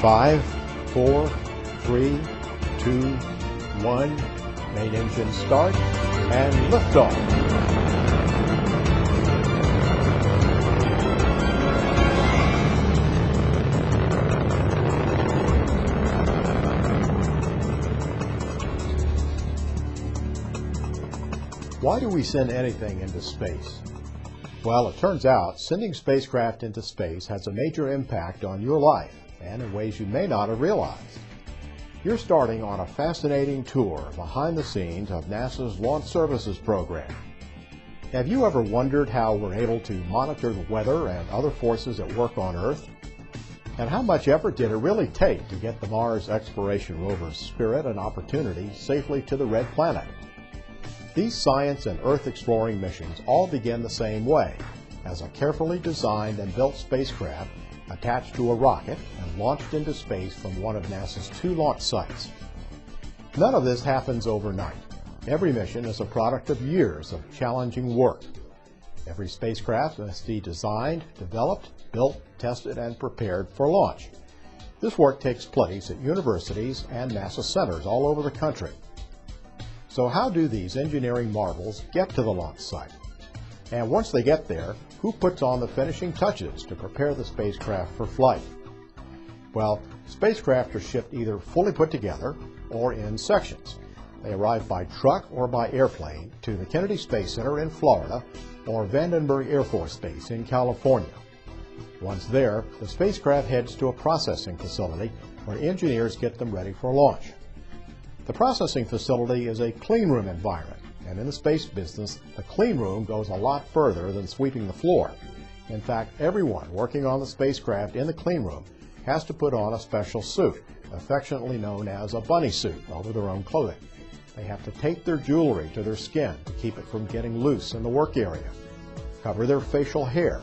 5, 4, 3, 2, 1. Main engine start and liftoff. Why do we send anything into space? Well, it turns out sending spacecraft into space has a major impact on your life, and in ways you may not have realized. You're starting on a fascinating tour behind the scenes of NASA's Launch Services Program. Have you ever wondered how we're able to monitor the weather and other forces at work on Earth? And how much effort did it really take to get the Mars exploration rover Spirit and Opportunity safely to the Red Planet? These science and Earth-exploring missions all begin the same way, as a carefully designed and built spacecraft attached to a rocket and launched into space from one of NASA's 2 launch sites. None of this happens overnight. Every mission is a product of years of challenging work. Every spacecraft must be designed, developed, built, tested, and prepared for launch. This work takes place at universities and NASA centers all over the country. So how do these engineering marvels get to the launch site? And once they get there, who puts on the finishing touches to prepare the spacecraft for flight? Well, spacecraft are shipped either fully put together or in sections. They arrive by truck or by airplane to the Kennedy Space Center in Florida or Vandenberg Air Force Base in California. Once there, the spacecraft heads to a processing facility where engineers get them ready for launch. The processing facility is a clean room environment, and in the space business, the clean room goes a lot further than sweeping the floor. In fact, everyone working on the spacecraft in the clean room has to put on a special suit, affectionately known as a bunny suit, over their own clothing. They have to tape their jewelry to their skin to keep it from getting loose in the work area, cover their facial hair,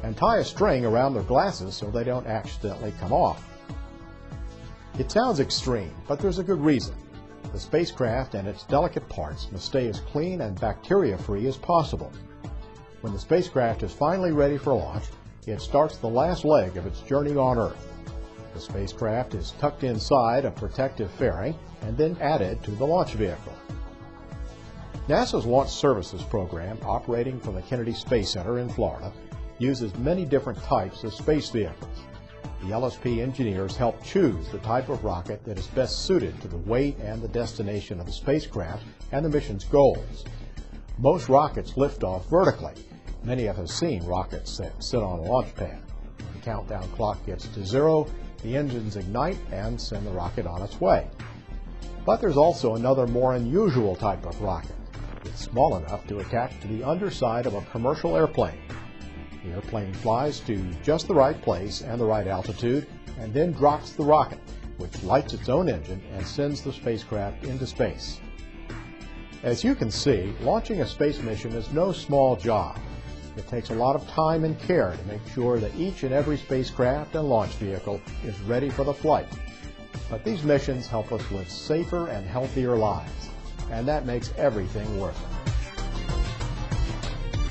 and tie a string around their glasses so they don't accidentally come off. It sounds extreme, but there's a good reason. The spacecraft and its delicate parts must stay as clean and bacteria-free as possible. When the spacecraft is finally ready for launch, it starts the last leg of its journey on Earth. The spacecraft is tucked inside a protective fairing and then added to the launch vehicle. NASA's Launch Services Program, operating from the Kennedy Space Center in Florida, uses many different types of space vehicles. The LSP engineers help choose the type of rocket that is best suited to the weight and the destination of the spacecraft and the mission's goals. Most rockets lift off vertically. Many of us have seen rockets that sit on a launch pad. When the countdown clock gets to 0, the engines ignite and send the rocket on its way. But there's also another more unusual type of rocket. It's small enough to attach to the underside of a commercial airplane. The airplane flies to just the right place and the right altitude, and then drops the rocket, which lights its own engine and sends the spacecraft into space. As you can see, launching a space mission is no small job. It takes a lot of time and care to make sure that each and every spacecraft and launch vehicle is ready for the flight. But these missions help us live safer and healthier lives, and that makes everything worth it.